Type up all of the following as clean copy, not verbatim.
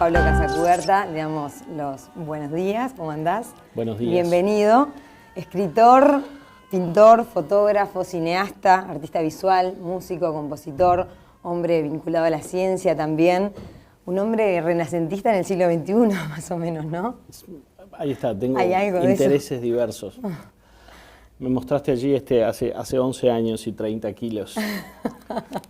Pablo Casacuberta, le damos los buenos días. ¿Cómo andás? Buenos días. Bienvenido. Escritor, pintor, fotógrafo, cineasta, artista visual, músico, compositor, hombre vinculado a la ciencia también. Un hombre renacentista en el siglo XXI, más o menos, ¿no? Ahí está, tengo ¿Hay intereses diversos. Me mostraste allí hace 11 años y 30 kilos.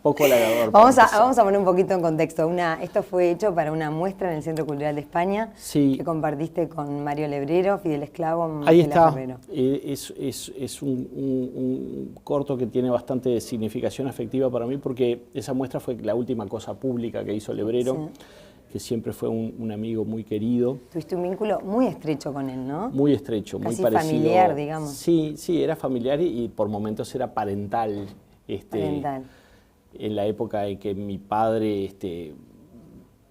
Poco halagador. Vamos a poner un poquito en contexto. Esto fue hecho para una muestra en el Centro Cultural de España, sí, que compartiste con Mario Lebrero, Fidel Esclavo, ahí está. Ferrero. Es un corto que tiene bastante significación afectiva para mí, porque esa muestra fue la última cosa pública que hizo Lebrero. Sí. Que siempre fue un amigo muy querido. Tuviste un vínculo muy estrecho con él, ¿no? Muy estrecho, casi muy parecido. Familiar, digamos. Sí, era familiar y por momentos era parental. Parental. En la época en que mi padre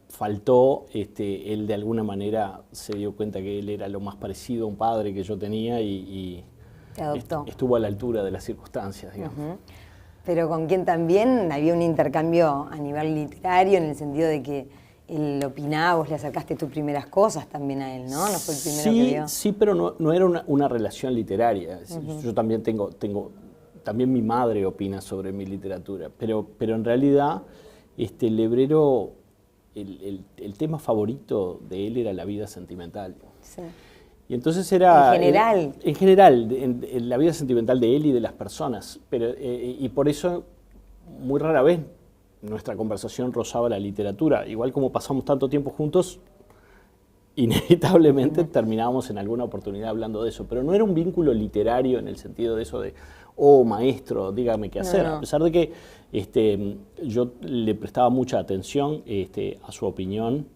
faltó, él de alguna manera se dio cuenta que él era lo más parecido a un padre que yo tenía y te adoptó. Estuvo a la altura de las circunstancias, digamos. Pero con quien también había un intercambio a nivel literario, en el sentido de que él opinaba, vos le acercaste tus primeras cosas también a él, ¿no? ¿No fue el primero que vio? Sí, pero no era una relación literaria. Yo también también mi madre opina sobre mi literatura, pero en realidad Lebrero, el tema favorito de él era la vida sentimental. Sí. Y entonces era... En general. En general, en la vida sentimental de él y de las personas. Y por eso, muy rara vez, nuestra conversación rozaba la literatura. Igual como pasamos tanto tiempo juntos, inevitablemente terminábamos en alguna oportunidad hablando de eso. Pero no era un vínculo literario en el sentido de eso de, oh, maestro, dígame qué hacer. No. A pesar de que yo le prestaba mucha atención a su opinión.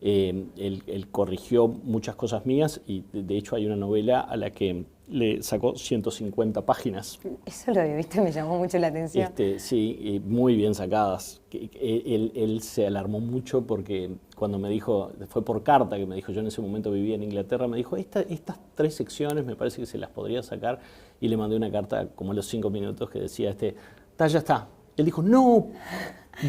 Él corrigió muchas cosas mías y de hecho hay una novela a la que le sacó 150 páginas. Eso lo había visto y me llamó mucho la atención. Sí, muy bien sacadas. Él se alarmó mucho porque cuando me dijo, fue por carta que me dijo, yo en ese momento vivía en Inglaterra, me dijo, estas 3 secciones me parece que se las podría sacar, y le mandé una carta como a los 5 minutos que decía, ya está. Él dijo, no,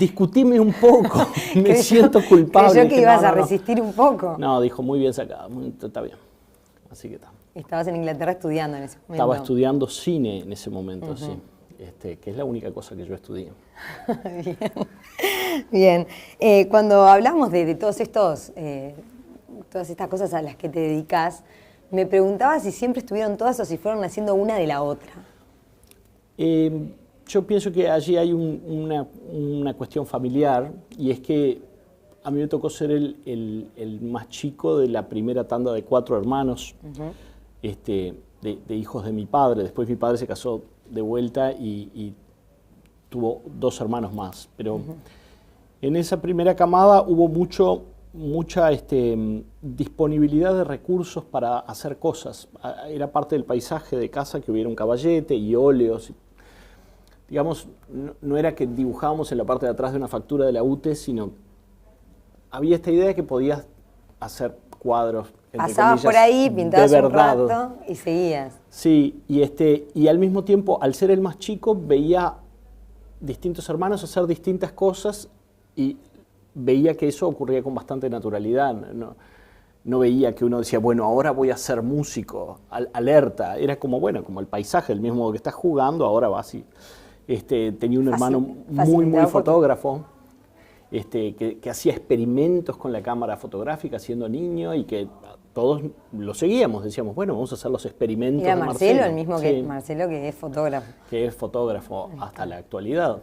discutime un poco, me siento culpable. Creyó que ibas a resistir un poco. No, dijo, muy bien sacada, está bien. Así que está. Estabas en Inglaterra estudiando en ese momento. Estaba estudiando cine en ese momento, sí. Que es la única cosa que yo estudié. Bien. Cuando hablamos de todas estas cosas a las que te dedicas, me preguntaba si siempre estuvieron todas o si fueron haciendo una de la otra. Yo pienso que allí hay una cuestión familiar, y es que a mí me tocó ser el más chico de la primera tanda de 4 hermanos, de hijos de mi padre. Después mi padre se casó de vuelta y tuvo 2 hermanos más. Pero en esa primera camada hubo mucha disponibilidad de recursos para hacer cosas. Era parte del paisaje de casa que hubiera un caballete y óleos. Digamos, no era que dibujábamos en la parte de atrás de una factura de la UTE, sino había esta idea de que podías hacer cuadros, entre pasabas comillas, por ahí, pintabas de un rato y seguías. Sí, y al mismo tiempo, al ser el más chico, veía distintos hermanos hacer distintas cosas y veía que eso ocurría con bastante naturalidad. No veía que uno decía, bueno, ahora voy a ser músico, alerta. Era como el paisaje, el mismo que estás jugando, ahora vas y... tenía un hermano muy fotógrafo, que hacía experimentos con la cámara fotográfica siendo niño y que todos lo seguíamos, decíamos, bueno, vamos a hacer los experimentos. Era de Marcelo, el mismo que Marcelo, que es fotógrafo. Que es fotógrafo hasta la actualidad.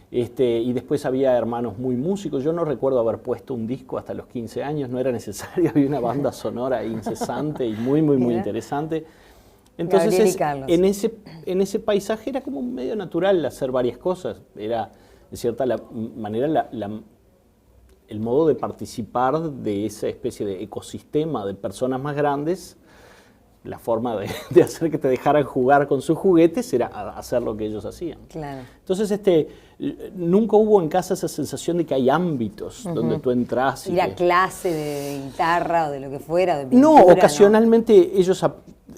Sí. Y después había hermanos muy músicos. Yo no recuerdo haber puesto un disco hasta los 15 años, no era necesario, había una banda sonora incesante y muy interesante. Entonces, en ese paisaje era como medio natural hacer varias cosas. Era, de cierta manera, el modo de participar de esa especie de ecosistema de personas más grandes. La forma de hacer que te dejaran jugar con sus juguetes era hacer lo que ellos hacían. Claro. Entonces, nunca hubo en casa esa sensación de que hay ámbitos donde tú entras. Ir a clase de guitarra o de lo que fuera, de pintura, no, ocasionalmente ellos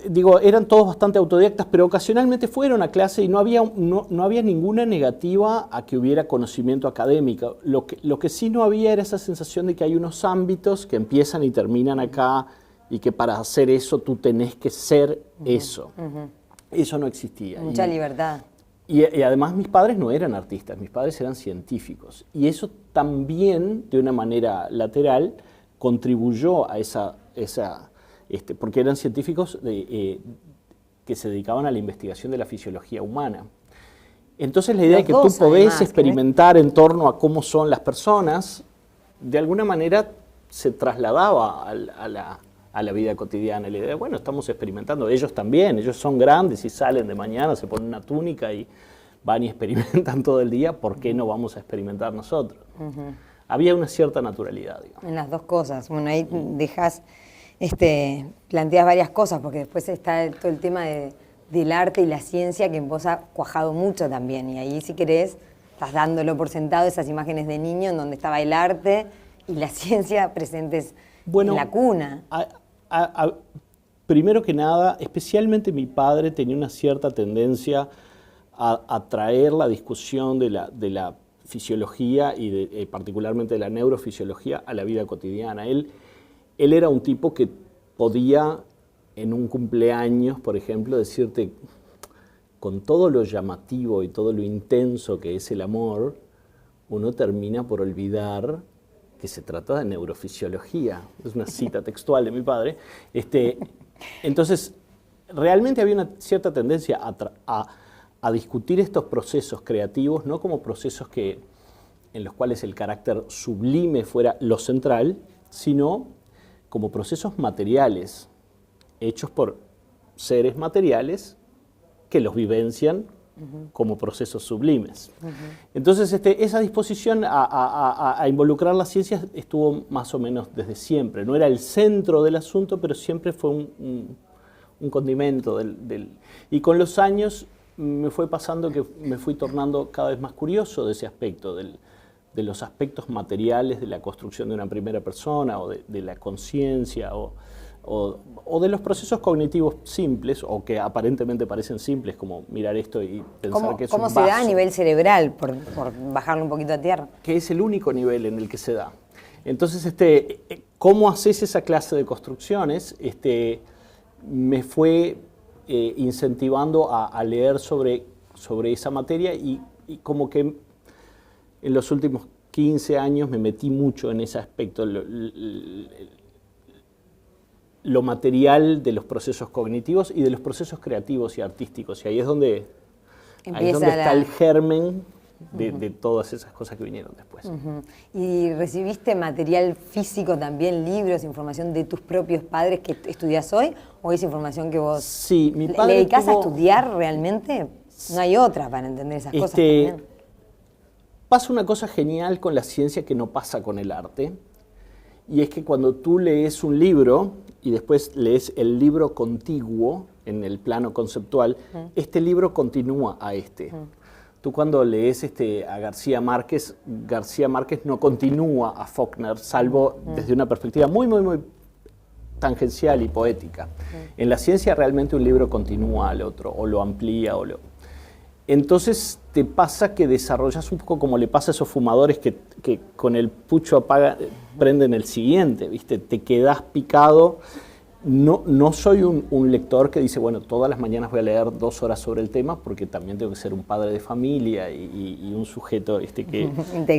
digo, eran todos bastante autodidactas, pero ocasionalmente fueron a clase y no había ninguna negativa a que hubiera conocimiento académico. Lo que sí no había era esa sensación de que hay unos ámbitos que empiezan y terminan acá y que para hacer eso tú tenés que ser eso. Eso no existía. Mucha libertad. Y además mis padres no eran artistas, mis padres eran científicos. Y eso también, de una manera lateral, contribuyó a porque eran científicos que se dedicaban a la investigación de la fisiología humana. Entonces la idea de que tú podés experimentar en torno a cómo son las personas, de alguna manera se trasladaba a la vida cotidiana. La idea de, bueno, estamos experimentando, ellos también, ellos son grandes y salen de mañana, se ponen una túnica y van y experimentan todo el día, ¿por qué no vamos a experimentar nosotros? Había una cierta naturalidad, digamos. En las dos cosas. Bueno, ahí planteas varias cosas, porque después está todo el tema del arte y la ciencia que en vos ha cuajado mucho también. Y ahí, si querés, estás dándolo por sentado, esas imágenes de niño en donde estaba el arte y la ciencia presentes en la cuna. Primero que nada, especialmente mi padre tenía una cierta tendencia a traer la discusión de la fisiología y particularmente de la neurofisiología a la vida cotidiana. Él era un tipo que podía en un cumpleaños, por ejemplo, decirte con todo lo llamativo y todo lo intenso que es el amor, uno termina por olvidar que se trata de neurofisiología. Es una cita textual de mi padre. Entonces, realmente había una cierta tendencia a discutir estos procesos creativos, no como procesos en los cuales el carácter sublime fuera lo central, sino como procesos materiales, hechos por seres materiales que los vivencian como procesos sublimes. Entonces, esa disposición a involucrar las ciencias estuvo más o menos desde siempre. No era el centro del asunto, pero siempre fue un condimento Y con los años me fue pasando que me fui tornando cada vez más curioso de ese aspecto, de los aspectos materiales de la construcción de una primera persona, o de la conciencia, o de los procesos cognitivos simples, o que aparentemente parecen simples, como mirar esto y pensar que es un vaso. ¿Cómo se da a nivel cerebral, por bajarlo un poquito a tierra? Que es el único nivel en el que se da. Entonces, ¿cómo haces esa clase de construcciones? Me fue incentivando a leer sobre esa materia y como que en los últimos 15 años me metí mucho en ese aspecto, lo material de los procesos cognitivos y de los procesos creativos y artísticos. Y ahí es donde está el germen de todas esas cosas que vinieron después. ¿Y recibiste material físico también, libros, información de tus propios padres que estudias hoy? ¿O es información que vos sí, mi padre le dedicás a estudiar realmente? No hay otra para entender esas cosas también. Pasa una cosa genial con la ciencia que no pasa con el arte, y es que cuando tú lees un libro y después lees el libro contiguo en el plano conceptual, este libro continúa a Tú cuando lees a García Márquez no continúa a Faulkner, salvo desde una perspectiva muy, muy, muy tangencial y poética. En la ciencia realmente un libro continúa al otro, o lo amplía, Entonces te pasa que desarrollas un poco como le pasa a esos fumadores que con el pucho prenden el siguiente, ¿viste? Te quedás picado. No soy un lector que dice, bueno, todas las mañanas voy a leer 2 horas sobre el tema, porque también tengo que ser un padre de familia y un sujeto que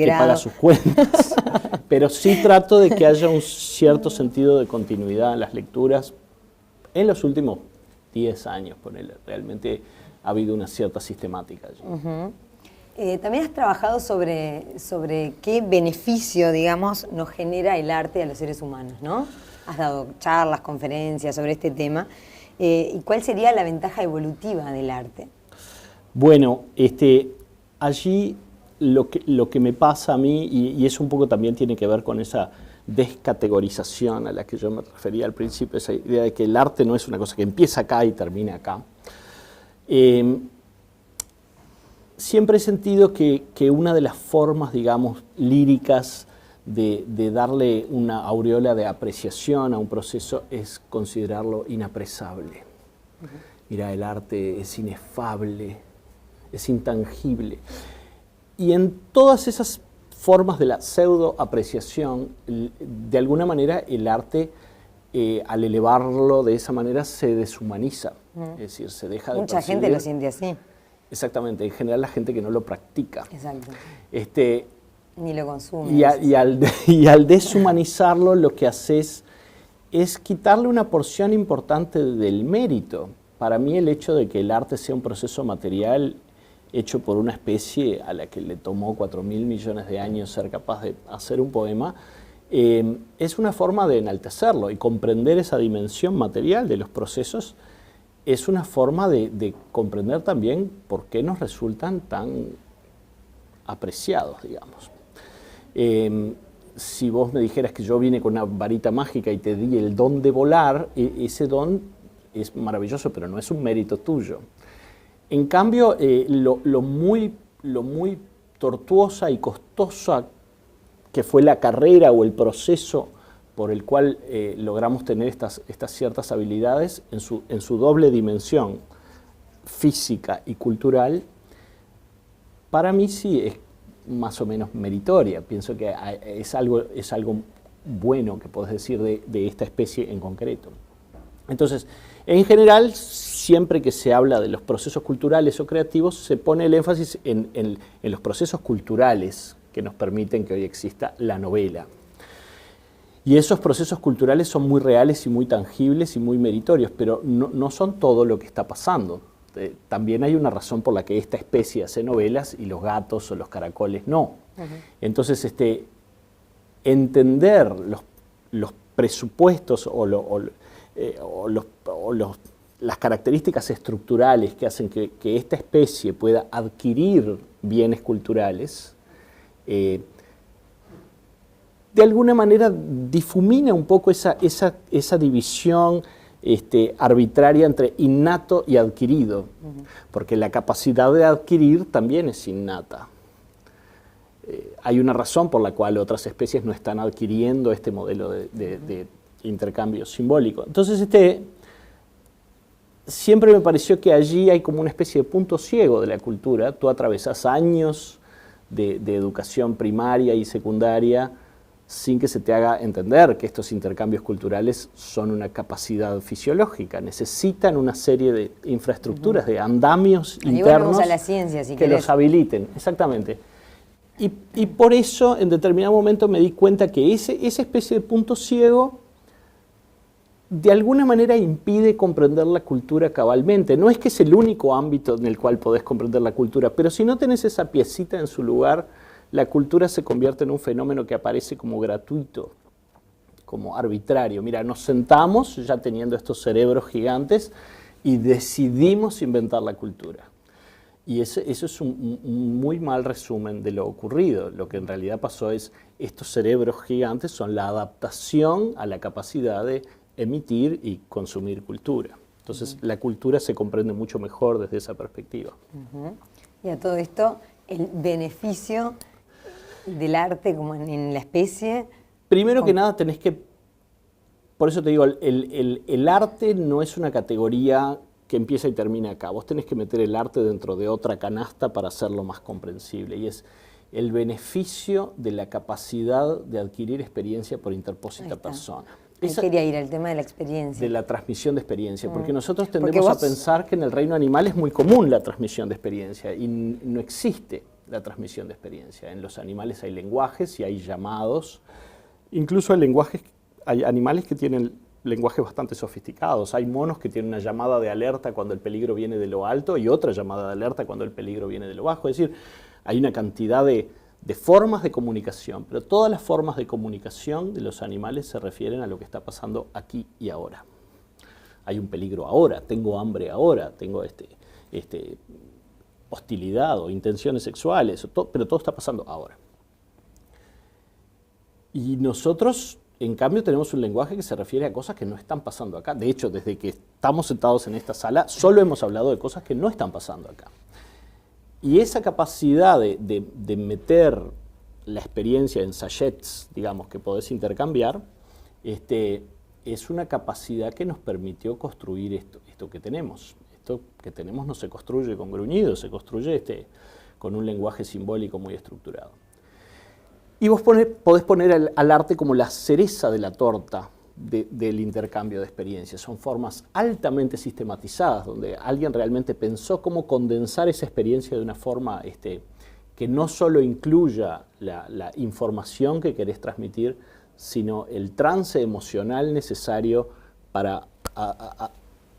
paga sus cuentas. Pero sí trato de que haya un cierto sentido de continuidad en las lecturas. En los últimos 10 años, realmente ha habido una cierta sistemática. También has trabajado sobre qué beneficio, digamos, nos genera el arte a los seres humanos, ¿no? Has dado charlas, conferencias sobre este tema. ¿Y cuál sería la ventaja evolutiva del arte? Bueno, allí lo que me pasa a mí, y eso un poco también tiene que ver con esa descategorización a la que yo me refería al principio, esa idea de que el arte no es una cosa que empieza acá y termina acá. Siempre he sentido que una de las formas, digamos, líricas de darle una aureola de apreciación a un proceso es considerarlo inapresable. Mira, el arte es inefable, es intangible. Y en todas esas formas de la pseudo-apreciación, de alguna manera el arte, al elevarlo de esa manera, se deshumaniza. Es decir, se deja de Mucha percibir. gente lo siente así. Exactamente, en general la gente que no lo practica. Exacto. Ni lo consume. Y al deshumanizarlo, lo que haces es quitarle una porción importante del mérito. Para mí el hecho de que el arte sea un proceso material hecho por una especie a la que le tomó 4.000 millones de años ser capaz de hacer un poema, es una forma de enaltecerlo, y comprender esa dimensión material de los procesos es una forma de comprender también por qué nos resultan tan apreciados, digamos. Si vos me dijeras que yo vine con una varita mágica y te di el don de volar, ese don es maravilloso, pero no es un mérito tuyo. En cambio, lo muy tortuosa y costosa que fue la carrera o el proceso por el cual logramos tener estas ciertas habilidades en su doble dimensión, física y cultural, para mí sí es más o menos meritoria. Pienso que es algo bueno que podés decir de esta especie en concreto. Entonces, en general, siempre que se habla de los procesos culturales o creativos, se pone el énfasis en los procesos culturales que nos permiten que hoy exista la novela. Y esos procesos culturales son muy reales y muy tangibles y muy meritorios, pero no son todo lo que está pasando. También hay una razón por la que esta especie hace novelas y los gatos o los caracoles no. Entonces, entender los presupuestos las características estructurales que hacen que esta especie pueda adquirir bienes culturales, de alguna manera difumina un poco esa división arbitraria entre innato y adquirido, porque la capacidad de adquirir también es innata. Hay una razón por la cual otras especies no están adquiriendo este modelo de intercambio simbólico. Entonces, siempre me pareció que allí hay como una especie de punto ciego de la cultura. Tú atravesás años de educación primaria y secundaria sin que se te haga entender que estos intercambios culturales son una capacidad fisiológica, necesitan una serie de infraestructuras, de andamios internos a la ciencia, si que los habiliten. Exactamente. Y por eso, en determinado momento, me di cuenta que esa especie de punto ciego de alguna manera impide comprender la cultura cabalmente. No es que es el único ámbito en el cual podés comprender la cultura, pero si no tenés esa piecita en su lugar, la cultura se convierte en un fenómeno que aparece como gratuito, como arbitrario. Mira, nos sentamos ya teniendo estos cerebros gigantes y decidimos inventar la cultura. Y eso es un muy mal resumen de lo ocurrido. Lo que en realidad pasó es, estos cerebros gigantes son la adaptación a la capacidad de emitir y consumir cultura. Entonces, la cultura se comprende mucho mejor desde esa perspectiva. Y a todo esto, el beneficio del arte como en la especie. Primero que nada tenés que, por eso te digo, el arte no es una categoría que empieza y termina acá. Vos tenés que meter el arte dentro de otra canasta para hacerlo más comprensible, y es el beneficio de la capacidad de adquirir experiencia por interpósita persona. Quería ir al tema de la experiencia. De la transmisión de experiencia, porque nosotros tendemos a pensar que en el reino animal es muy común la transmisión de experiencia, y no existe la transmisión de experiencia. En los animales hay lenguajes y hay llamados. Incluso hay animales que tienen lenguajes bastante sofisticados. Hay monos que tienen una llamada de alerta cuando el peligro viene de lo alto y otra llamada de alerta cuando el peligro viene de lo bajo. Es decir, hay una cantidad de formas de comunicación, pero todas las formas de comunicación de los animales se refieren a lo que está pasando aquí y ahora. Hay un peligro ahora, tengo hambre ahora, tengo hostilidad o intenciones sexuales, pero todo está pasando ahora. Y nosotros, en cambio, tenemos un lenguaje que se refiere a cosas que no están pasando acá. De hecho, desde que estamos sentados en esta sala, solo hemos hablado de cosas que no están pasando acá. Y esa capacidad de meter la experiencia en sachets, digamos, que podés intercambiar, es una capacidad que nos permitió construir esto que tenemos. Esto que tenemos no se construye con gruñidos, se construye con un lenguaje simbólico muy estructurado. Y vos podés poner al arte como la cereza de la torta del intercambio de experiencias. Son formas altamente sistematizadas, donde alguien realmente pensó cómo condensar esa experiencia de una forma que no solo incluya la información que querés transmitir, sino el trance emocional necesario para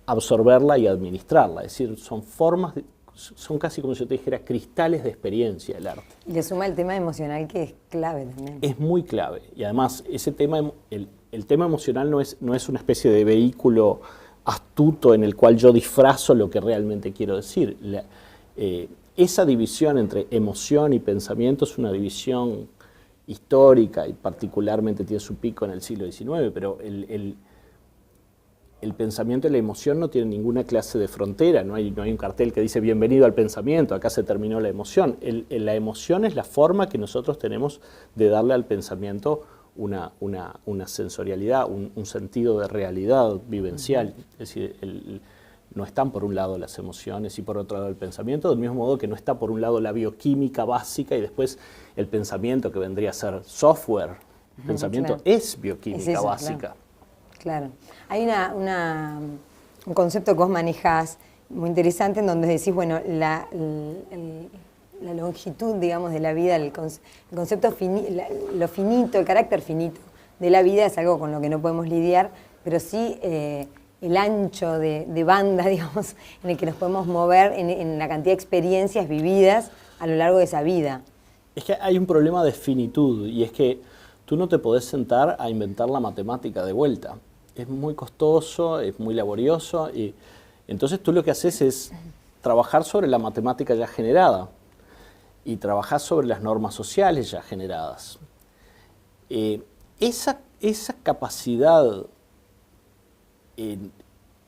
absorberla y administrarla. Es decir, son casi como si yo te dijera cristales de experiencia el arte. Y le suma el tema emocional, que es clave también. Es muy clave. Y además, ese tema, el tema emocional no es una especie de vehículo astuto en el cual yo disfrazo lo que realmente quiero decir. Esa división entre emoción y pensamiento es una división histórica y particularmente tiene su pico en el siglo XIX, pero el pensamiento y la emoción no tienen ninguna clase de frontera, no hay un cartel que dice bienvenido al pensamiento, acá se terminó la emoción. La emoción es la forma que nosotros tenemos de darle al pensamiento una sensorialidad, un sentido de realidad vivencial. Es decir, no están por un lado las emociones y por otro lado el pensamiento, del mismo modo que no está por un lado la bioquímica básica y después el pensamiento, que vendría a ser software. El pensamiento es bioquímica básica. Claro. Hay un concepto que vos manejás muy interesante en donde decís, bueno, la longitud, digamos, de la vida, el concepto lo finito, el carácter finito de la vida es algo con lo que no podemos lidiar, pero sí el ancho de banda, digamos, en el que nos podemos mover en la cantidad de experiencias vividas a lo largo de esa vida. Es que hay un problema de finitud, y es que tú no te podés sentar a inventar la matemática de vuelta. Es muy costoso, es muy laborioso, y entonces tú lo que haces es trabajar sobre la matemática ya generada y trabajar sobre las normas sociales ya generadas. Esa capacidad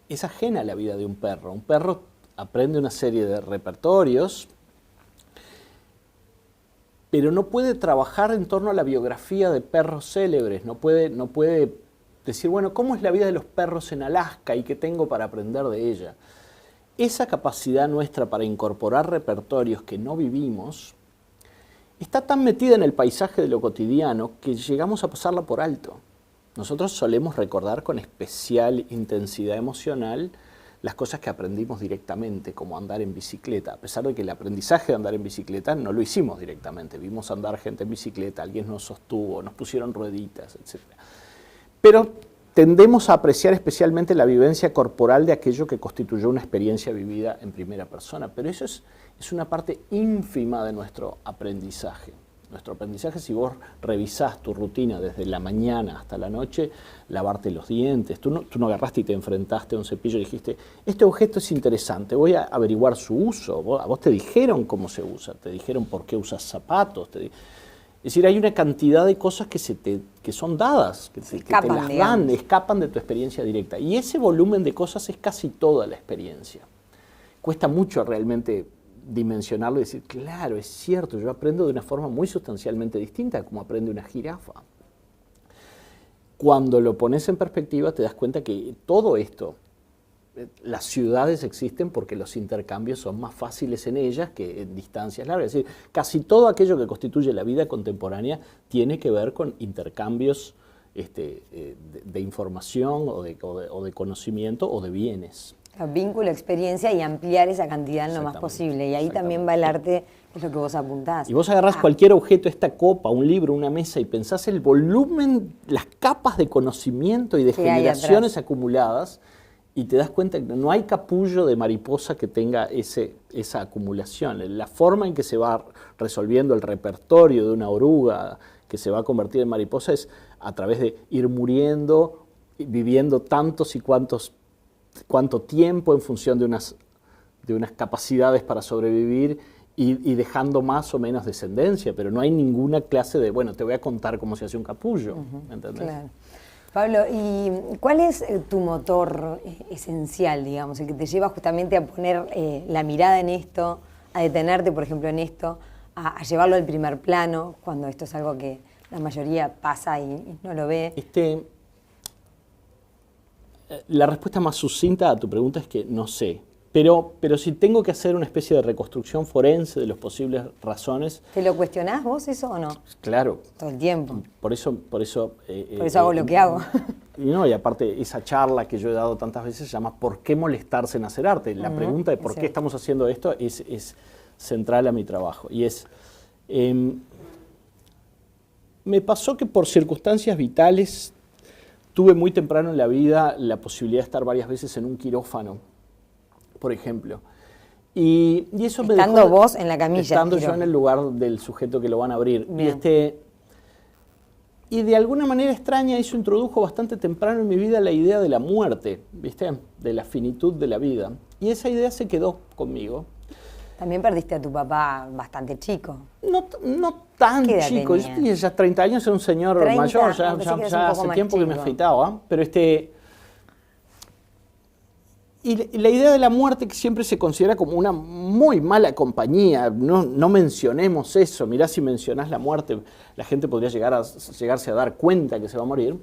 es ajena a la vida de un perro. Un perro aprende una serie de repertorios, pero no puede trabajar en torno a la biografía de perros célebres, no puede decir, bueno, ¿cómo es la vida de los perros en Alaska y qué tengo para aprender de ella? Esa capacidad nuestra para incorporar repertorios que no vivimos está tan metida en el paisaje de lo cotidiano que llegamos a pasarla por alto. Nosotros solemos recordar con especial intensidad emocional las cosas que aprendimos directamente, como andar en bicicleta, a pesar de que el aprendizaje de andar en bicicleta no lo hicimos directamente. Vimos andar gente en bicicleta, alguien nos sostuvo, nos pusieron rueditas, etc. Pero tendemos a apreciar especialmente la vivencia corporal de aquello que constituyó una experiencia vivida en primera persona. Pero eso es una parte ínfima de nuestro aprendizaje. Nuestro aprendizaje, si vos revisás tu rutina desde la mañana hasta la noche, lavarte los dientes, tú no agarraste y te enfrentaste a un cepillo y dijiste, este objeto es interesante, voy a averiguar su uso. A vos te dijeron cómo se usa, te dijeron por qué usas zapatos. Es decir, hay una cantidad de cosas que son dadas, que te las dan, escapan de tu experiencia directa. Y ese volumen de cosas es casi toda la experiencia. Cuesta mucho realmente dimensionarlo y decir, claro, es cierto, yo aprendo de una forma muy sustancialmente distinta a como aprende una jirafa. Cuando lo pones en perspectiva te das cuenta que todo esto, las ciudades existen porque los intercambios son más fáciles en ellas que en distancias largas. Es decir, casi todo aquello que constituye la vida contemporánea tiene que ver con intercambios de información o de conocimiento o de bienes. Vínculo, experiencia y ampliar esa cantidad lo más posible. Y ahí también va el arte, que es lo que vos apuntás. Y vos agarrás cualquier objeto, esta copa, un libro, una mesa, y pensás el volumen, las capas de conocimiento y de generaciones acumuladas, y te das cuenta que no hay capullo de mariposa que tenga esa acumulación. La forma en que se va resolviendo el repertorio de una oruga que se va a convertir en mariposa es a través de ir muriendo, viviendo tantos y cuánto tiempo en función de unas capacidades para sobrevivir y dejando más o menos descendencia, pero no hay ninguna clase de, bueno, te voy a contar cómo se hace un capullo, ¿entendés? Claro. Pablo, ¿y cuál es tu motor esencial, digamos, el que te lleva justamente a poner la mirada en esto, a detenerte, por ejemplo, en esto, a llevarlo al primer plano, cuando esto es algo que la mayoría pasa y no lo ve? La respuesta más sucinta a tu pregunta es que no sé. Pero si tengo que hacer una especie de reconstrucción forense de las posibles razones... ¿Te lo cuestionás vos eso o no? Claro. Todo el tiempo. Por eso hago lo que hago. Y aparte, esa charla que yo he dado tantas veces se llama ¿por qué molestarse en hacer arte? La pregunta de por qué estamos haciendo esto es central a mi trabajo. Y es... me pasó que por circunstancias vitales tuve muy temprano en la vida la posibilidad de estar varias veces en un quirófano, por ejemplo. Y eso me dejó... Estando vos en la camilla. Estando yo en el lugar del sujeto que lo van a abrir. Y de alguna manera extraña eso introdujo bastante temprano en mi vida la idea de la muerte, ¿viste? De la finitud de la vida. Y esa idea se quedó conmigo. También perdiste a tu papá bastante chico. No tan chico. Yo tenía ya 30 años, era un señor mayor, ya hace tiempo que me afeitaba. Pero Y la idea de la muerte, que siempre se considera como una muy mala compañía, no mencionemos eso. Mirá, si mencionás la muerte, la gente podría llegarse a dar cuenta que se va a morir.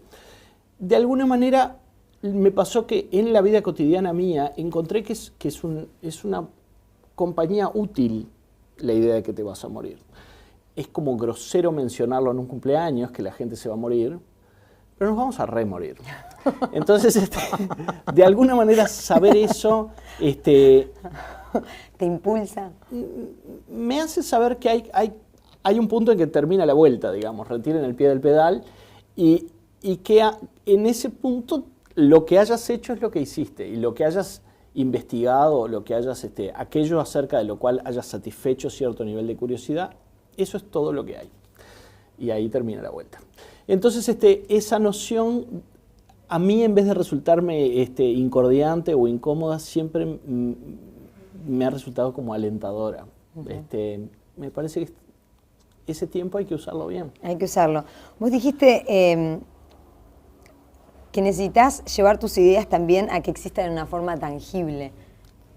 De alguna manera me pasó que en la vida cotidiana mía encontré que es una compañía útil la idea de que te vas a morir. Es como grosero mencionarlo en un cumpleaños, que la gente se va a morir, pero nos vamos a remorir. Entonces, de alguna manera saber eso... ¿Te impulsa? Me hace saber que hay un punto en que termina la vuelta, digamos, retiren el pie del pedal, y que en ese punto lo que hayas hecho es lo que hiciste, y lo que hayas investigado, lo que hayas, aquello acerca de lo cual hayas satisfecho cierto nivel de curiosidad, eso es todo lo que hay. Y ahí termina la vuelta. Entonces, esa noción, a mí en vez de resultarme incordiante o incómoda, siempre me ha resultado como alentadora. Me parece que ese tiempo hay que usarlo bien. Hay que usarlo. Vos dijiste que necesitas llevar tus ideas también a que existan en una forma tangible.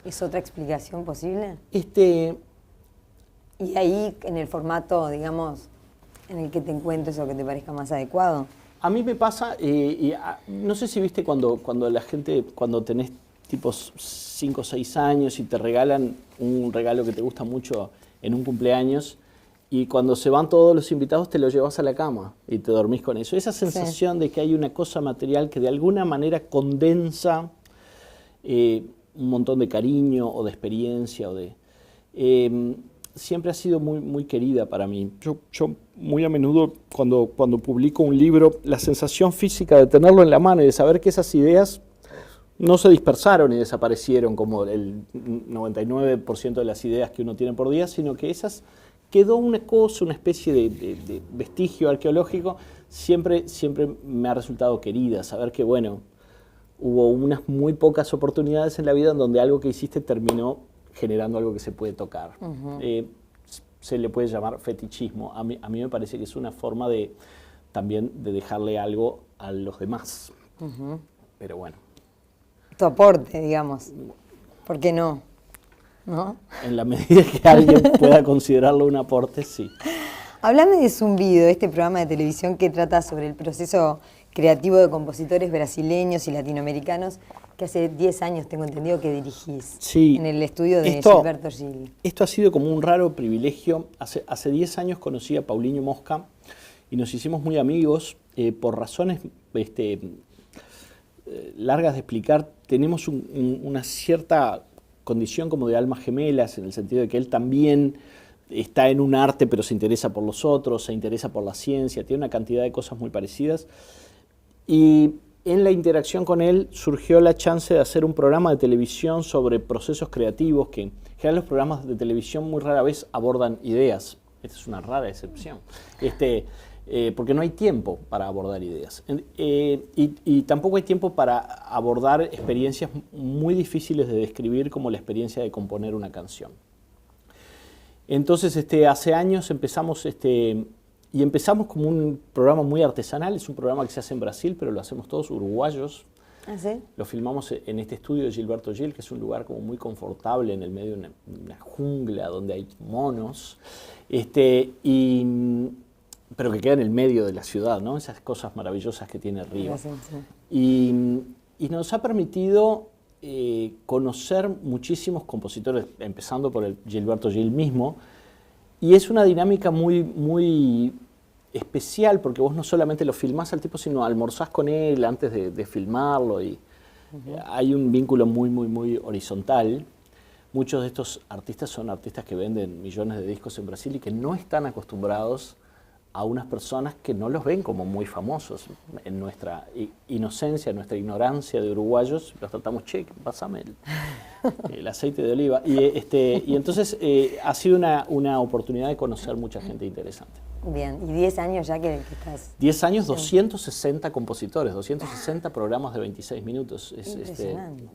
¿Es otra explicación posible? Y ahí, en el formato, digamos, en el que te encuentres o que te parezca más adecuado. A mí me pasa, no sé si viste cuando la gente, cuando tenés tipos 5 o 6 años y te regalan un regalo que te gusta mucho en un cumpleaños, y cuando se van todos los invitados te lo llevas a la cama y te dormís con eso. Esa sensación de que hay una cosa material que de alguna manera condensa un montón de cariño o de experiencia. Siempre ha sido muy, muy querida para mí. Yo muy a menudo cuando publico un libro, la sensación física de tenerlo en la mano y de saber que esas ideas no se dispersaron y desaparecieron como el 99% de las ideas que uno tiene por día, sino que esas... quedó una cosa, una especie de vestigio arqueológico, siempre me ha resultado querida, saber que, bueno, hubo unas muy pocas oportunidades en la vida en donde algo que hiciste terminó generando algo que se puede tocar. Se le puede llamar fetichismo. A mí me parece que es una forma también de dejarle algo a los demás. Pero bueno. Tu aporte, digamos. ¿Por qué no? ¿No? En la medida que alguien pueda considerarlo un aporte, sí. Háblame de Zumbido, este programa de televisión que trata sobre el proceso creativo de compositores brasileños y latinoamericanos que hace 10 años tengo entendido que dirigís en el estudio de Gilberto Gil. Esto ha sido como un raro privilegio. Hace 10 años conocí a Paulinho Mosca y nos hicimos muy amigos por razones largas de explicar. Tenemos una cierta condición como de almas gemelas, en el sentido de que él también está en un arte, pero se interesa por los otros, se interesa por la ciencia, tiene una cantidad de cosas muy parecidas. Y en la interacción con él surgió la chance de hacer un programa de televisión sobre procesos creativos, que en general los programas de televisión muy rara vez abordan ideas. Esta es una rara excepción. Porque no hay tiempo para abordar ideas. Y tampoco hay tiempo para abordar experiencias muy difíciles de describir, como la experiencia de componer una canción. Entonces, hace años empezamos, y empezamos como un programa muy artesanal. Es un programa que se hace en Brasil, pero lo hacemos todos uruguayos. ¿Ah, sí? Lo filmamos en este estudio de Gilberto Gil, que es un lugar como muy confortable en el medio de una jungla donde hay monos. Pero que queda en el medio de la ciudad, ¿no? Esas cosas maravillosas que tiene Río. Sí. y nos ha permitido conocer muchísimos compositores, empezando por el Gilberto Gil mismo, y es una dinámica muy, muy especial, porque vos no solamente lo filmás al tipo, sino almorzás con él antes de filmarlo, y hay un vínculo muy, muy, muy horizontal. Muchos de estos artistas son artistas que venden millones de discos en Brasil y que no están acostumbrados a unas personas que no los ven como muy famosos. En nuestra inocencia, en nuestra ignorancia de uruguayos, los tratamos, che, pásame el aceite de oliva. Y entonces ha sido una oportunidad de conocer mucha gente interesante. Bien, y 10 años ya que estás... 10 años, 260 compositores, 260 programas de 26 minutos. Es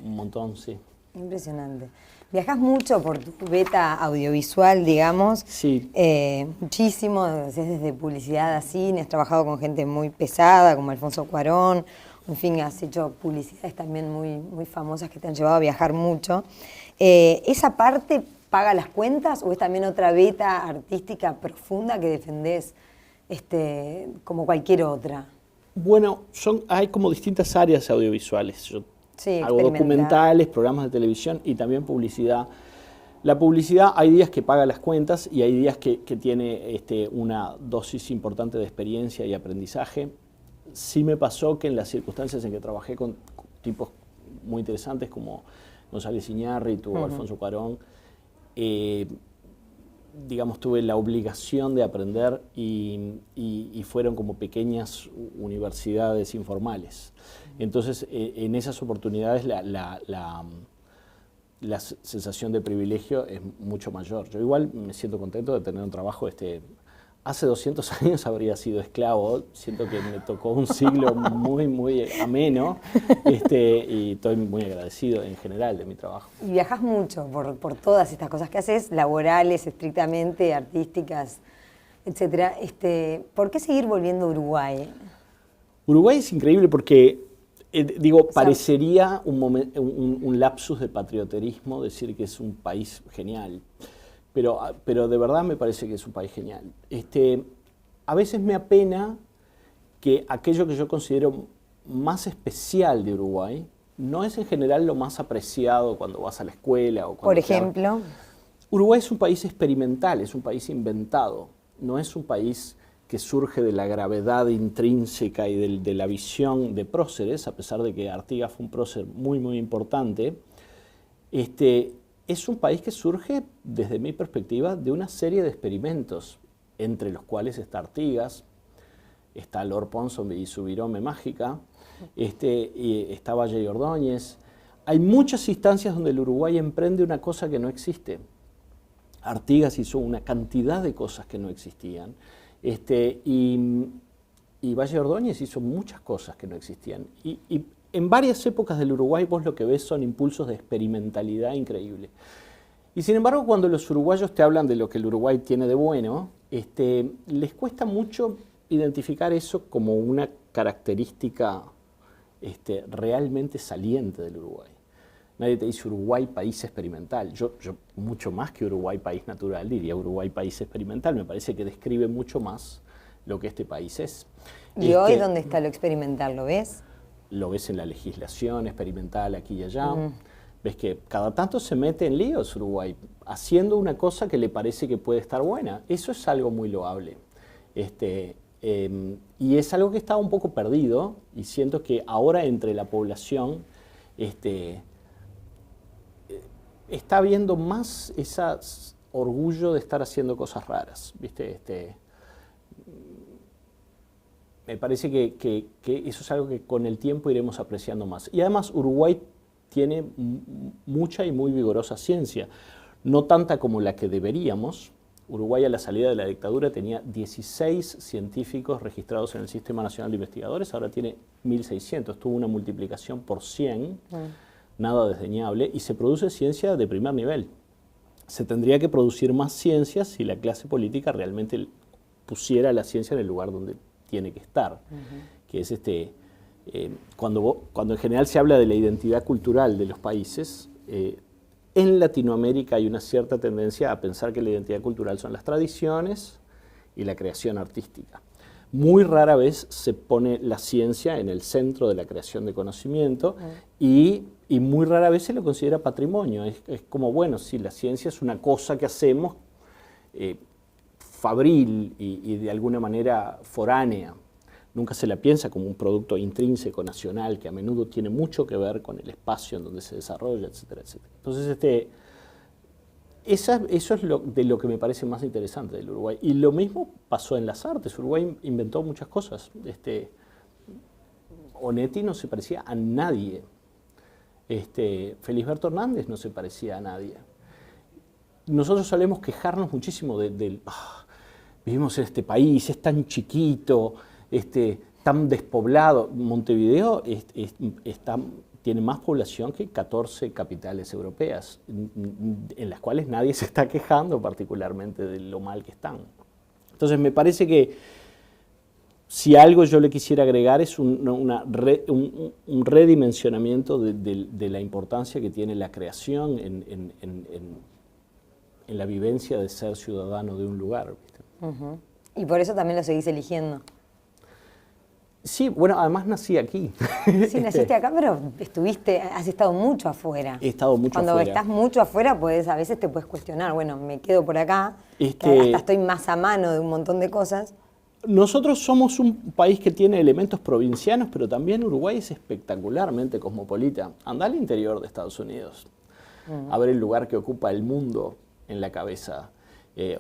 un montón, sí. Impresionante. Viajás mucho por tu beta audiovisual, digamos. Sí. Muchísimo, haces desde publicidad a cine, has trabajado con gente muy pesada, como Alfonso Cuarón. En fin, has hecho publicidades también muy, muy famosas que te han llevado a viajar mucho. ¿Esa parte paga las cuentas o es también otra beta artística profunda que defendés como cualquier otra? Bueno, hay como distintas áreas audiovisuales. Yo hago documentales, programas de televisión y también publicidad. La publicidad hay días que paga las cuentas y hay días que tiene una dosis importante de experiencia y aprendizaje. Sí me pasó que en las circunstancias en que trabajé con tipos muy interesantes como González Iñárritu o Alfonso Cuarón, digamos, tuve la obligación de aprender y fueron como pequeñas universidades informales. Entonces, en esas oportunidades la sensación de privilegio es mucho mayor. Yo igual me siento contento de tener un trabajo. Hace 200 años habría sido esclavo. Siento que me tocó un siglo muy, muy ameno y estoy muy agradecido en general de mi trabajo. Y viajas mucho por todas estas cosas que haces, laborales, estrictamente, artísticas, etcétera. ¿Por qué seguir volviendo a Uruguay? Uruguay es increíble porque... parecería un lapsus de patrioterismo decir que es un país genial, pero de verdad me parece que es un país genial. A veces me apena que aquello que yo considero más especial de Uruguay no es en general lo más apreciado cuando vas a la escuela. O por ejemplo, Uruguay es un país experimental, es un país inventado, no es un país que surge de la gravedad intrínseca y de la visión de próceres, a pesar de que Artigas fue un prócer muy, muy importante. Es un país que surge, desde mi perspectiva, de una serie de experimentos, entre los cuales está Artigas, está Lord Ponsonby y su virome mágica, y está Valle y Ordóñez. Hay muchas instancias donde el Uruguay emprende una cosa que no existe. Artigas hizo una cantidad de cosas que no existían. Y Valle Ordóñez hizo muchas cosas que no existían. Y en varias épocas del Uruguay vos lo que ves son impulsos de experimentalidad increíble. Y sin embargo, cuando los uruguayos te hablan de lo que el Uruguay tiene de bueno, les cuesta mucho identificar eso como una característica realmente saliente del Uruguay. Nadie te dice Uruguay país experimental. Yo mucho más que Uruguay país natural diría Uruguay país experimental. Me parece que describe mucho más lo que este país es. ¿Y hoy dónde está lo experimental? ¿Lo ves? Lo ves en la legislación experimental aquí y allá. Ves que cada tanto se mete en líos Uruguay, haciendo una cosa que le parece que puede estar buena. Eso es algo muy loable. Y es algo que estaba un poco perdido y siento que ahora entre la población está habiendo más ese orgullo de estar haciendo cosas raras, ¿viste? Me parece que eso es algo que con el tiempo iremos apreciando más. Y además Uruguay tiene mucha y muy vigorosa ciencia, no tanta como la que deberíamos. Uruguay a la salida de la dictadura tenía 16 científicos registrados en el Sistema Nacional de Investigadores, ahora tiene 1.600, tuvo una multiplicación por 100. Nada desdeñable, y se produce ciencia de primer nivel. Se tendría que producir más ciencia si la clase política realmente pusiera la ciencia en el lugar donde tiene que estar, que es cuando en general se habla de la identidad cultural de los países, en Latinoamérica hay una cierta tendencia a pensar que la identidad cultural son las tradiciones y la creación artística. muy rara vez se pone la ciencia en el centro de la creación de conocimiento y muy rara vez se lo considera patrimonio. Es como, bueno, sí, la ciencia es una cosa que hacemos fabril y de alguna manera foránea. Nunca se la piensa como un producto intrínseco nacional que a menudo tiene mucho que ver con el espacio en donde se desarrolla, etcétera, etcétera. Entonces, eso es de lo que me parece más interesante del Uruguay. Y lo mismo pasó en las artes. Uruguay inventó muchas cosas. Onetti no se parecía a nadie. Felisberto Hernández no se parecía a nadie. Nosotros solemos quejarnos muchísimo vivimos en este país, es tan chiquito, tan despoblado. Montevideo tiene más población que 14 capitales europeas, en las cuales nadie se está quejando particularmente de lo mal que están. Entonces me parece que si algo yo le quisiera agregar es un redimensionamiento de la importancia que tiene la creación en la vivencia de ser ciudadano de un lugar, ¿viste? Uh-huh. Y por eso también lo seguís eligiendo. Sí, bueno, además nací aquí. Sí, naciste acá, pero has estado mucho afuera. He estado mucho afuera. Cuando estás mucho afuera, a veces te puedes cuestionar, bueno, me quedo por acá, hasta estoy más a mano de un montón de cosas. Nosotros somos un país que tiene elementos provincianos, pero también Uruguay es espectacularmente cosmopolita. Andá al interior de Estados Unidos, a ver el lugar que ocupa el mundo en la cabeza.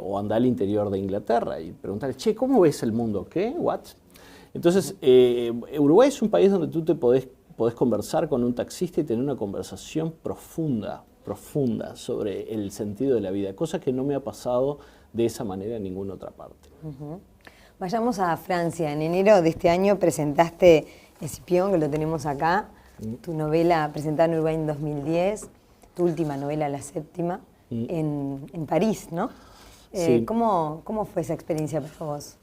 O andá al interior de Inglaterra y preguntarle, che, ¿cómo ves el mundo? ¿Qué? ¿What? Entonces, Uruguay es un país donde tú te podés conversar con un taxista y tener una conversación profunda sobre el sentido de la vida, cosa que no me ha pasado de esa manera en ninguna otra parte. Uh-huh. Vayamos a Francia. En enero de este año presentaste Escipión, que lo tenemos acá, tu novela presentada en Uruguay en 2010, tu última novela, la séptima, en París, ¿no? Sí. ¿Cómo fue esa experiencia para vos?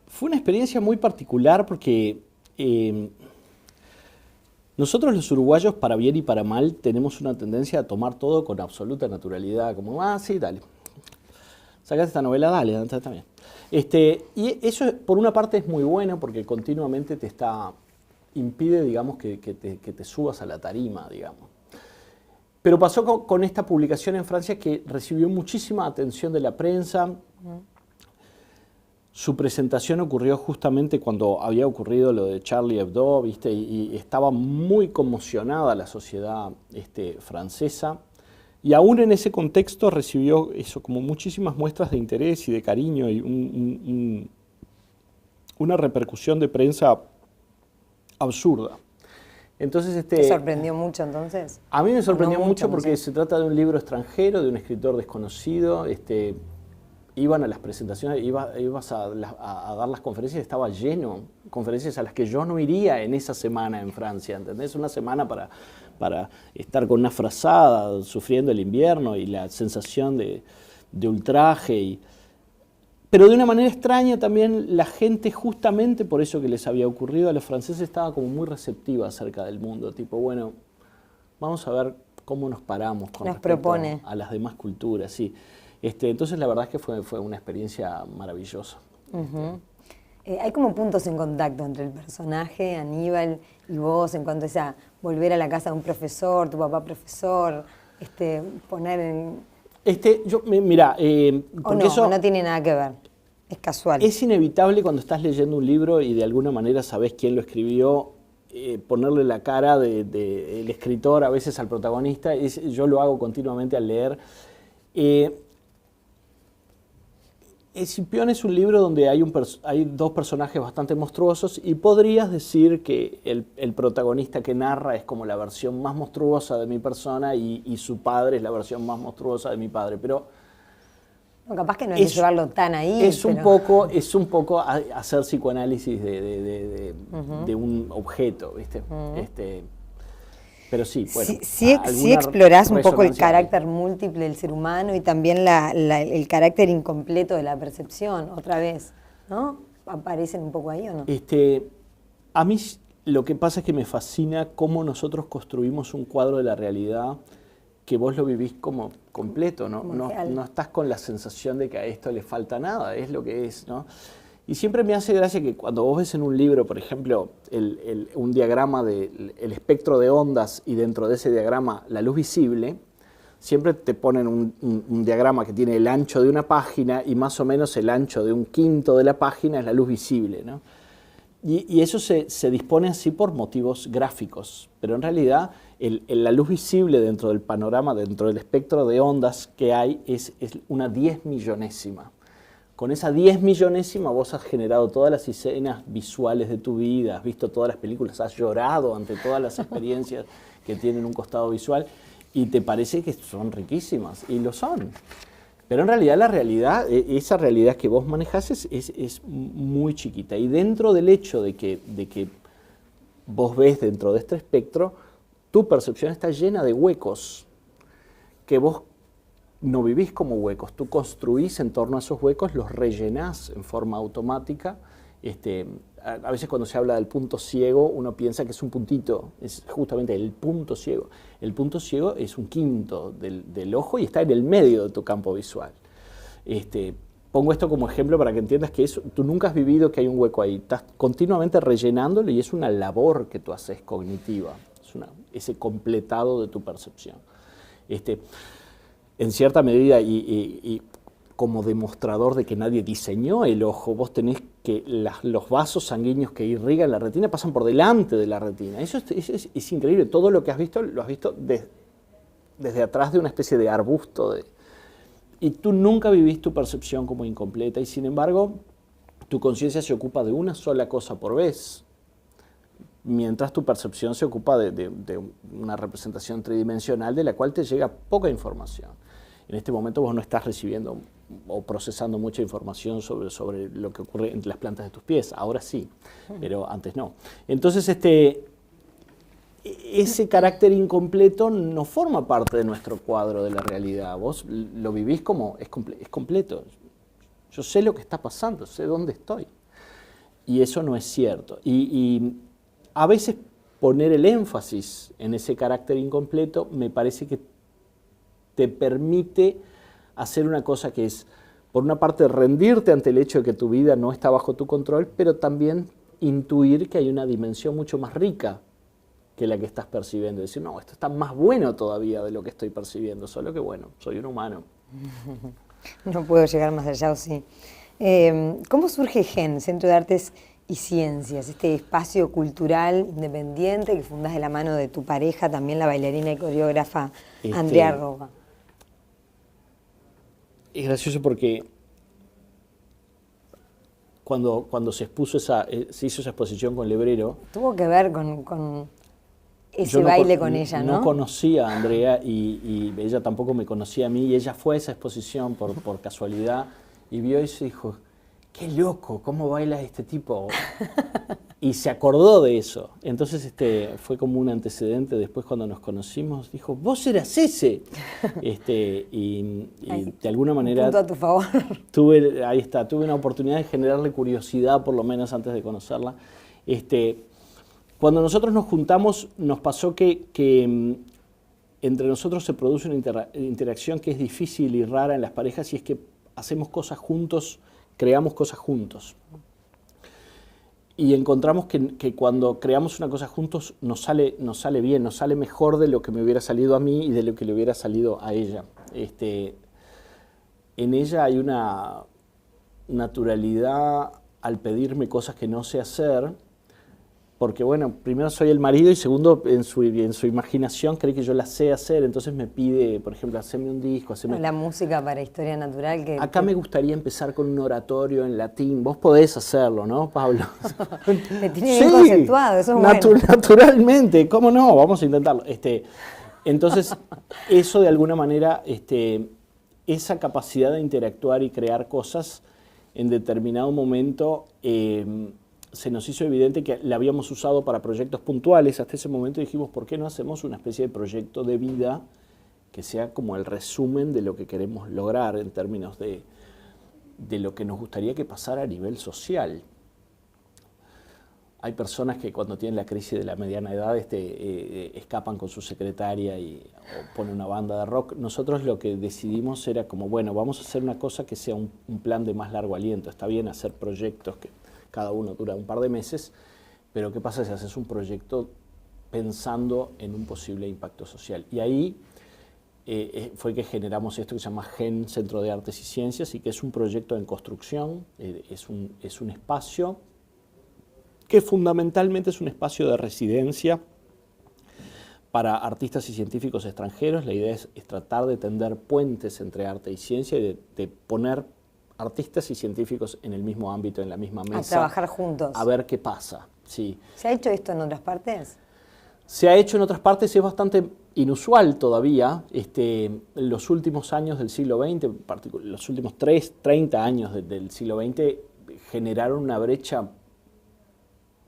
Fue una experiencia muy particular porque nosotros los uruguayos, para bien y para mal, tenemos una tendencia a tomar todo con absoluta naturalidad, como, sí, dale, sacaste esta novela, dale, también. Y eso, por una parte, es muy bueno porque continuamente impide, digamos, que te subas a la tarima, digamos. Pero pasó con esta publicación en Francia que recibió muchísima atención de la prensa. Su presentación ocurrió justamente cuando había ocurrido lo de Charlie Hebdo, ¿viste? Y estaba muy conmocionada la sociedad francesa. Y aún en ese contexto recibió eso, como muchísimas muestras de interés y de cariño y una repercusión de prensa absurda. Entonces, ¿Te sorprendió mucho entonces? A mí me sorprendió mucho porque se trata de un libro extranjero, de un escritor desconocido. Iban a las presentaciones, ibas a dar las conferencias, estaba lleno. Conferencias a las que yo no iría en esa semana en Francia, ¿entendés? Una semana para estar con una frazada, sufriendo el invierno y la sensación de ultraje. Pero de una manera extraña también la gente, justamente por eso que les había ocurrido a los franceses, estaba como muy receptiva acerca del mundo. Tipo, bueno, vamos a ver cómo nos paramos con respecto a las demás culturas. Sí. Entonces la verdad es que fue una experiencia maravillosa. Uh-huh. Hay como puntos en contacto entre el personaje, Aníbal, y vos, en cuanto a volver a la casa de un profesor, tu papá profesor, poner en... Mira, porque eso no tiene nada que ver, es casual. Es inevitable cuando estás leyendo un libro y de alguna manera sabés quién lo escribió, ponerle la cara del escritor a veces al protagonista. Yo lo hago continuamente al leer. Escipión es un libro donde hay dos personajes bastante monstruosos y podrías decir que el protagonista que narra es como la versión más monstruosa de mi persona y su padre es la versión más monstruosa de mi padre, pero no, capaz que no hay que llevarlo tan ahí. Es un poco hacer psicoanálisis de un objeto, ¿viste? Pero sí, bueno. Sí explorás un poco el carácter múltiple del ser humano y también el carácter incompleto de la percepción, otra vez, ¿no? ¿Aparecen un poco ahí o no? A mí lo que pasa es que me fascina cómo nosotros construimos un cuadro de la realidad que vos lo vivís como completo, ¿no? No estás con la sensación de que a esto le falta nada, es lo que es, ¿no? Y siempre me hace gracia que cuando vos ves en un libro, por ejemplo, un diagrama del espectro de ondas y dentro de ese diagrama la luz visible, siempre te ponen un diagrama que tiene el ancho de una página y más o menos el ancho de un quinto de la página es la luz visible, ¿no? Y eso se dispone así por motivos gráficos, pero en realidad la luz visible dentro del panorama, dentro del espectro de ondas que hay, es una 10 millonésima. Con esa 10 millonésima vos has generado todas las escenas visuales de tu vida, has visto todas las películas, has llorado ante todas las experiencias que tienen un costado visual y te parece que son riquísimas, y lo son. Pero en realidad la realidad, esa realidad que vos manejás es muy chiquita. Y dentro del hecho de que vos ves dentro de este espectro, tu percepción está llena de huecos que vos no vivís como huecos, tú construís en torno a esos huecos, los rellenás en forma automática. A veces cuando se habla del punto ciego, uno piensa que es un puntito, es justamente el punto ciego. El punto ciego es un quinto del ojo y está en el medio de tu campo visual. Pongo esto como ejemplo para que entiendas que tú nunca has vivido que hay un hueco ahí, estás continuamente rellenándolo y es una labor que tú haces cognitiva, ese completado de tu percepción. En cierta medida y como demostrador de que nadie diseñó el ojo, vos tenés que los vasos sanguíneos que irrigan la retina pasan por delante de la retina. Eso es increíble. Todo lo que has visto, lo has visto desde atrás de una especie de arbusto. Y tú nunca vivís tu percepción como incompleta y sin embargo tu conciencia se ocupa de una sola cosa por vez, mientras tu percepción se ocupa de una representación tridimensional de la cual te llega poca información. En este momento vos no estás recibiendo o procesando mucha información sobre lo que ocurre entre las plantas de tus pies. Ahora sí, pero antes no. Entonces, ese carácter incompleto no forma parte de nuestro cuadro de la realidad. Vos lo vivís como es completo. Yo sé lo que está pasando, sé dónde estoy. Y eso no es cierto. Y a veces poner el énfasis en ese carácter incompleto me parece que te permite hacer una cosa que es, por una parte, rendirte ante el hecho de que tu vida no está bajo tu control, pero también intuir que hay una dimensión mucho más rica que la que estás percibiendo. Decir, no, esto está más bueno todavía de lo que estoy percibiendo, solo que bueno, soy un humano. No puedo llegar más allá, ¿o sí? ¿Cómo surge GEN, Centro de Artes y Ciencias, este espacio cultural independiente que fundás de la mano de tu pareja, también la bailarina y coreógrafa Andrea Roba? Es gracioso porque cuando se hizo esa exposición con Lebrero... Tuvo que ver con ese baile con ella, ¿no? No conocía a Andrea y ella tampoco me conocía a mí y ella fue a esa exposición por casualidad y vio eso y dijo, qué loco, ¿cómo baila este tipo? Y se acordó de eso. Entonces fue como un antecedente. Después cuando nos conocimos, dijo, vos eras ese. Y de alguna manera... Punto a tu favor. Tuve una oportunidad de generarle curiosidad, por lo menos antes de conocerla. Cuando nosotros nos juntamos, nos pasó que entre nosotros se produce una interacción que es difícil y rara en las parejas, y es que hacemos cosas juntos, creamos cosas juntos. Y encontramos que cuando creamos una cosa juntos nos sale bien, nos sale mejor de lo que me hubiera salido a mí y de lo que le hubiera salido a ella. En ella hay una naturalidad al pedirme cosas que no sé hacer, porque bueno, primero soy el marido y segundo, en su imaginación cree que yo la sé hacer, entonces me pide, por ejemplo, hacerme un disco, la música para Historia Natural. Acá me gustaría empezar con un oratorio en latín, vos podés hacerlo, ¿no, Pablo? Te tiene bien conceptuado, eso es bueno. Naturalmente, ¿cómo no? Vamos a intentarlo. Entonces, eso de alguna manera, esa capacidad de interactuar y crear cosas en determinado momento... se nos hizo evidente que la habíamos usado para proyectos puntuales hasta ese momento y dijimos, ¿por qué no hacemos una especie de proyecto de vida que sea como el resumen de lo que queremos lograr en términos de lo que nos gustaría que pasara a nivel social? hay personas que cuando tienen la crisis de la mediana edad escapan con su secretaria o ponen una banda de rock. Nosotros lo que decidimos era como, bueno, vamos a hacer una cosa que sea un plan de más largo aliento. Está bien hacer proyectos que cada uno dura un par de meses, pero ¿qué pasa si haces un proyecto pensando en un posible impacto social? Y ahí fue que generamos esto que se llama GEN, Centro de Artes y Ciencias, y que es un proyecto en construcción, es un espacio que fundamentalmente es un espacio de residencia para artistas y científicos extranjeros. La idea es tratar de tender puentes entre arte y ciencia y de poner artistas y científicos en el mismo ámbito, en la misma mesa. A trabajar juntos. A ver qué pasa. Sí. ¿Se ha hecho esto en otras partes? Se ha hecho en otras partes, es bastante inusual todavía. Los últimos años del siglo XX, los últimos 30 años del siglo XX, generaron una brecha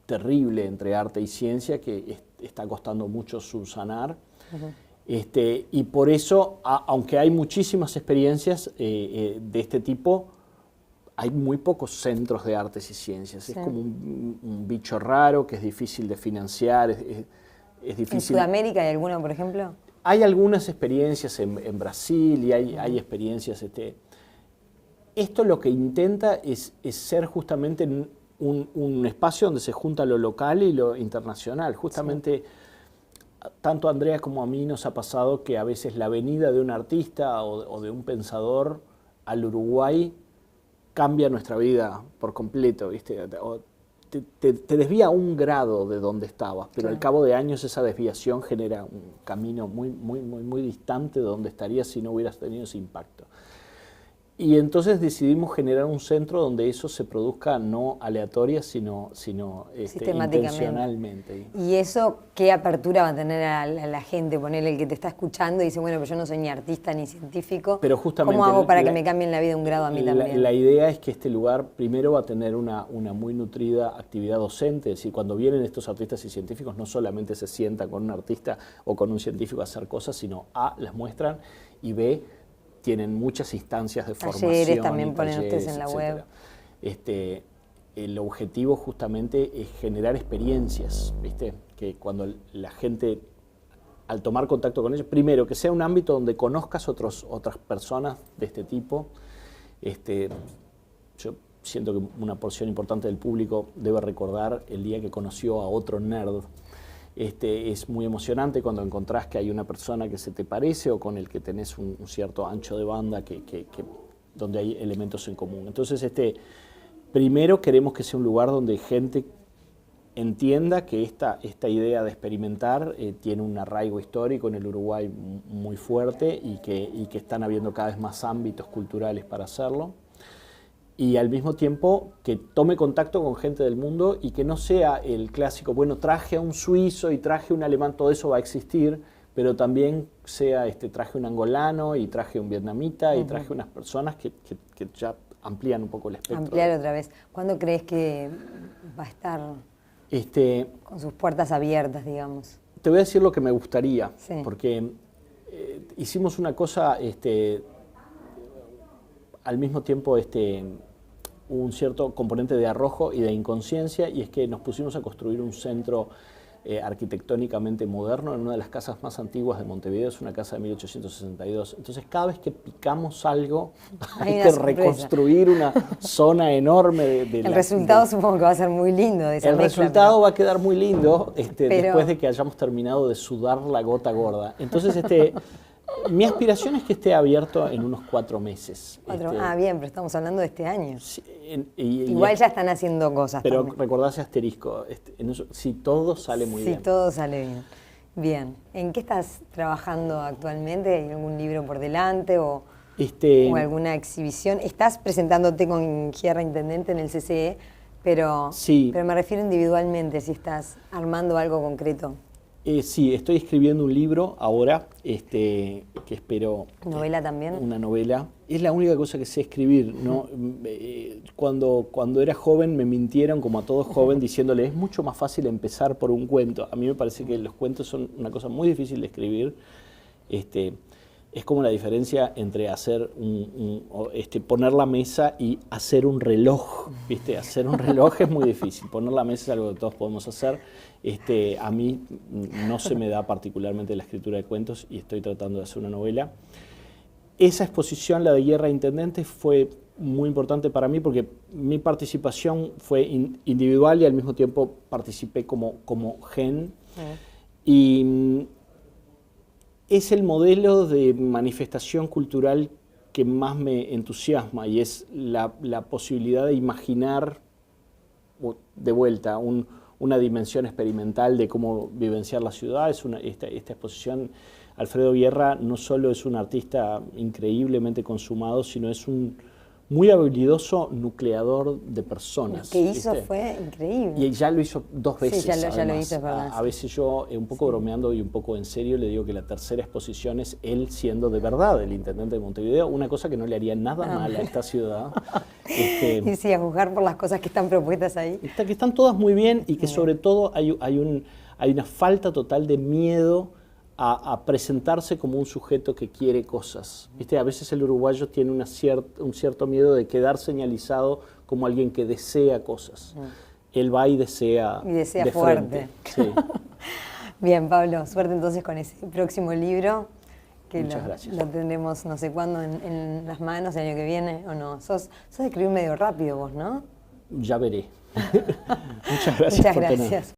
terrible entre arte y ciencia que está costando mucho subsanar. Y por eso, aunque hay muchísimas experiencias de este tipo, hay muy pocos centros de artes y ciencias. Sí. Es como un bicho raro que es difícil de financiar, es difícil. ¿En Sudamérica hay alguno, por ejemplo? Hay algunas experiencias en Brasil y hay experiencias. Esto lo que intenta es ser justamente un espacio donde se junta lo local y lo internacional. Justamente, tanto a Andrea como a mí nos ha pasado que a veces la venida de un artista o de un pensador al Uruguay cambia nuestra vida por completo, ¿viste? Te desvía un grado de donde estabas, pero al cabo de años esa desviación genera un camino muy distante de donde estarías si no hubieras tenido ese impacto. Y entonces decidimos generar un centro donde eso se produzca no aleatoria, sino intencionalmente. ¿Y eso qué apertura va a tener a la gente? Ponerle el que te está escuchando y dice, bueno, pero yo no soy ni artista ni científico. Pero justamente, ¿cómo hago para que me cambien la vida un grado a mí también? La idea es que este lugar primero va a tener una muy nutrida actividad docente. Es decir, cuando vienen estos artistas y científicos no solamente se sientan con un artista o con un científico a hacer cosas, sino las muestran y tienen muchas instancias de formación. Talleres también ponen ustedes en la web. El objetivo justamente es generar experiencias, ¿viste? Que cuando la gente, al tomar contacto con ellos, primero, que sea un ámbito donde conozcas otras personas de este tipo. Yo siento que una porción importante del público debe recordar el día que conoció a otro nerd. Es muy emocionante cuando encontrás que hay una persona que se te parece o con el que tenés un cierto ancho de banda donde hay elementos en común. Entonces, primero queremos que sea un lugar donde gente entienda que esta idea de experimentar tiene un arraigo histórico en el Uruguay muy fuerte y que están habiendo cada vez más ámbitos culturales para hacerlo. Y al mismo tiempo que tome contacto con gente del mundo y que no sea el clásico, bueno, traje a un suizo y traje un alemán, todo eso va a existir, pero también sea, traje un angolano y traje un vietnamita y traje unas personas que ya amplían un poco el espectro. Ampliar otra vez. ¿Cuándo crees que va a estar con sus puertas abiertas, digamos? Te voy a decir lo que me gustaría, sí. Porque hicimos una cosa, al mismo tiempo un cierto componente de arrojo y de inconsciencia, y es que nos pusimos a construir un centro arquitectónicamente moderno en una de las casas más antiguas de Montevideo. Es una casa de 1862. Entonces, cada vez que picamos algo, hay que reconstruir una zona enorme el resultado supongo que va a ser muy lindo de esa El mezcla, resultado va a quedar muy lindo después de que hayamos terminado de sudar la gota gorda. Entonces, mi aspiración es que esté abierto en unos 4 meses. Bien, pero estamos hablando de este año. Sí, Igual ya están haciendo cosas. Pero también. recordá ese asterisco, si todo sale muy bien. Si todo sale bien. Bien. ¿En qué estás trabajando actualmente? ¿Hay algún libro por delante o alguna exhibición? Estás presentándote con Gierra Intendente en el CCE, pero me refiero individualmente, si estás armando algo concreto. Sí, estoy escribiendo un libro ahora, que espero... ¿Novela también? Una novela. Es la única cosa que sé escribir, ¿no? Cuando era joven me mintieron, como a todo joven, diciéndole, es mucho más fácil empezar por un cuento. A mí me parece que los cuentos son una cosa muy difícil de escribir. es como la diferencia entre hacer poner la mesa y hacer un reloj, ¿viste? Hacer un reloj es muy difícil, poner la mesa es algo que todos podemos hacer. A mí no se me da particularmente la escritura de cuentos y estoy tratando de hacer una novela. Esa exposición, la de Guerra de Intendentes, fue muy importante para mí porque mi participación fue individual y al mismo tiempo participé como GEN. Y es el modelo de manifestación cultural que más me entusiasma y es la posibilidad de imaginar de vuelta una dimensión experimental de cómo vivenciar la ciudad. Esta exposición, Alfredo Guerra no solo es un artista increíblemente consumado, sino es un muy habilidoso nucleador de personas. Lo que hizo, ¿viste? Fue increíble. Y ya lo hizo 2 veces. Sí, ya lo hizo, es verdad. A veces yo, un poco bromeando y un poco en serio, le digo que la tercera exposición es él siendo de verdad el intendente de Montevideo, una cosa que no le haría nada mal a esta ciudad. Y sí, a juzgar por las cosas que están propuestas ahí. Que están todas muy bien y que sobre todo hay una falta total de miedo a presentarse como un sujeto que quiere cosas. ¿Viste? A veces el uruguayo tiene un cierto miedo de quedar señalizado como alguien que desea cosas. Él va y desea de fuerte. Sí. Bien, Pablo, suerte entonces con ese próximo libro, que Muchas gracias. Lo tendremos no sé cuándo en las manos, el año que viene, ¿o no? Sos de escribir medio rápido vos, ¿no? Ya veré. Muchas gracias. Muchas gracias.